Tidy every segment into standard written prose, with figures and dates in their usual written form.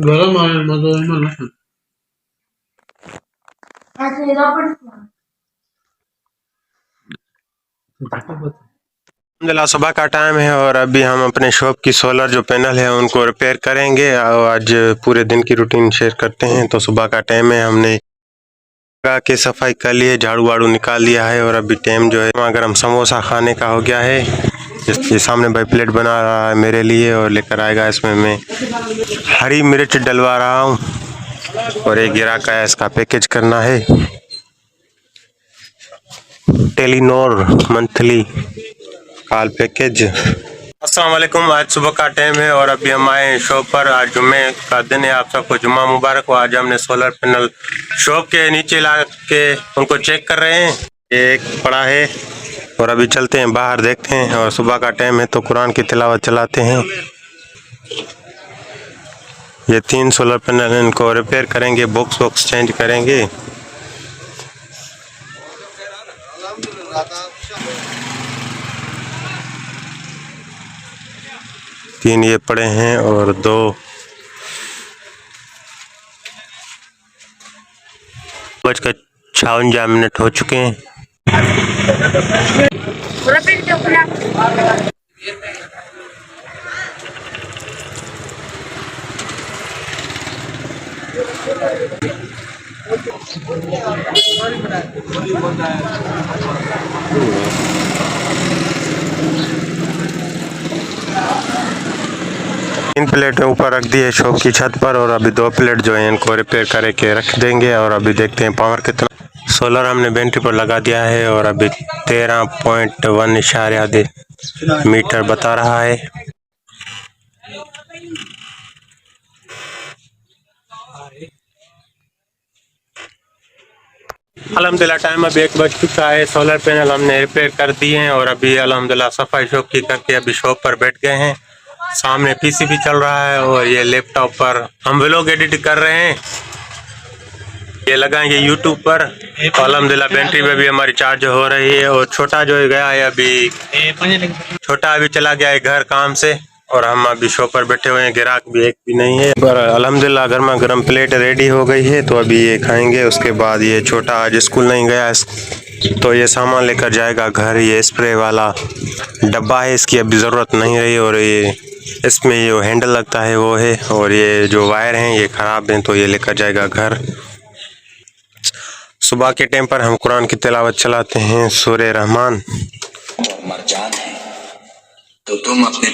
गरम आहे मधोमध अल्हम्दुलिल्लाह सुबह का टाइम है और अभी हम अपने शॉप की सोलर जो पैनल है उनको रिपेयर करेंगे और आज पूरे दिन की रूटीन शेयर करते हैं। तो सुबह का टाइम है, हमने के सफाई कर ली है, झाड़ू वाड़ू निकाल लिया है और अभी टाइम जो है गरम समोसा खाने का हो गया है। इसके सामने भाई प्लेट बना रहा है मेरे लिए और लेकर आएगा। इसमें मैं हरी मिर्च डलवा रहा हूँ और एक गिरा का है, इसका पैकेज करना है। Telenor monthly call package. अस्सलाम वालेकुम, आज सुबह का टाइम है और अभी हम आए शॉप पर। आज जुम्मे का दिन है, आप सबको जुम्मा मुबारक हो। आज हमने सोलर पैनल शॉप के नीचे ला के उनको चेक कर रहे हैं। एक पड़ा है और अभी चलते हैं बाहर, देखते हैं। और सुबह का टाइम है तो कुरान की तिलावत चलाते हैं। ये 3 सोलर पैनल इनको रिपेयर करेंगे, बॉक्स चेंज करेंगे। तीन ये पड़े हैं और 2 बजकर 56 मिनट हो चुके हैं। तीन प्लेट ऊपर रख दी है शॉप की छत पर और अभी 2 प्लेट जो है इनको रिपेयर करके रख देंगे। और अभी देखते हैं पावर कितना। सोलर हमने बैटरी पर लगा दिया है और अभी 13.1 मीटर बता रहा है। अल्हम्दुलिल्लाह टाइम अब 1 बज चुका है। सोलर पैनल हमने रिपेयर कर दिए हैं और अभी अल्हम्दुलिल्लाह सफाई शॉप की करके अभी शॉप पर बैठ गए हैं। सामने पीसी भी चल रहा है और ये लैपटॉप पर हम व्लॉग एडिट कर रहे हैं। ये लगाएंगे यूट्यूब पर। अल्हम्दुलिल्लाह बैटरी में भी हमारी चार्ज हो रही है और छोटा जो गया है अभी, छोटा अभी चला गया है घर काम से और हम अभी शॉप पर बैठे हुए हैं। ग्राहक भी एक भी नहीं है पर अल्हम्दुलिल्लाह गर्मा गर्म प्लेट रेडी हो गई है तो अभी ये खाएंगे। उसके बाद ये छोटा आज स्कूल नहीं गया तो ये सामान लेकर जाएगा घर। ये स्प्रे वाला डब्बा है, इसकी अभी ज़रूरत नहीं रही और ये इसमें ये हैंडल लगता है वो है और ये जो वायर हैं ये ख़राब हैं तो ये लेकर जाएगा घर। सुबह के टाइम पर हम कुरान की तिलावत चलाते हैं, सूरे रहमान। मरजान है तो तुम अपने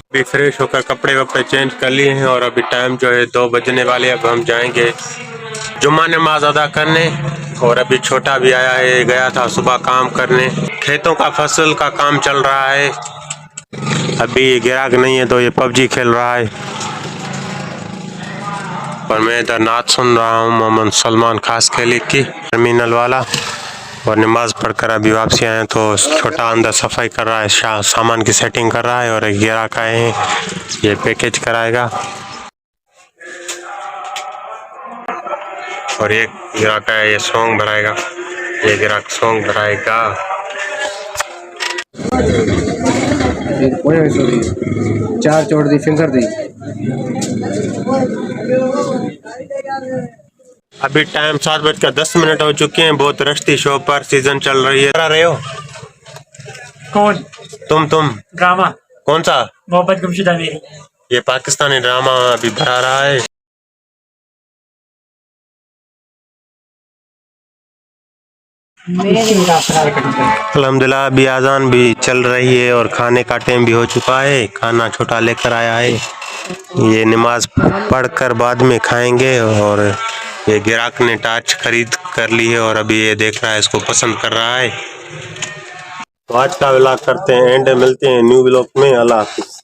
अभी फ्रेश होकर कपड़े वपड़े चेंज कर लिए हैं और अभी टाइम जो है 2 बजने वाले। अब हम जाएंगे जुम्मा नमाज अदा करने और अभी छोटा भी आया है, गया था सुबह काम करने। खेतों का फसल का काम चल रहा है। अभी ग्राहक नहीं है तो ये पबजी खेल रहा है और मैं इधर नात सुन रहा हूँ मोहम्मद सलमान खास खेली की टर्मिनल वाला। और नमाज पढ़कर अभी वापसी आए तो छोटा अंदर सफाई कर रहा है, सामान की सेटिंग कर रहा है और एक ग्राहक आए हैं, ये पैकेज कराएगा और एक ग्राहक है ये सॉन्ग भराएगा। ये ग्राहक सॉन्ग भराएगा। चार चोट दी फिंगर दी। अभी टाइम 7:10 हो चुके हैं। बहुत रश थी शॉप पर, सीजन चल रही है। रहे हो कौन? तुम ड्रामा कौन सा? मोहब्बत गुमशुदा मेरी। ये पाकिस्तानी ड्रामा अभी भरा रहा है। अल्हम्दुलिल्लाह अभी आज़ान भी चल रही है और खाने का टाइम भी हो चुका है। खाना छोटा लेकर आया है, ये नमाज पढ़कर बाद में खाएंगे। और ये ग्राहक ने टार्च खरीद कर ली है और अभी ये देख रहा है, इसको पसंद कर रहा है। तो आज का व्लॉग करते हैं एंड, मिलते हैं न्यू व्लॉग में। अल्लाह हाफिज़।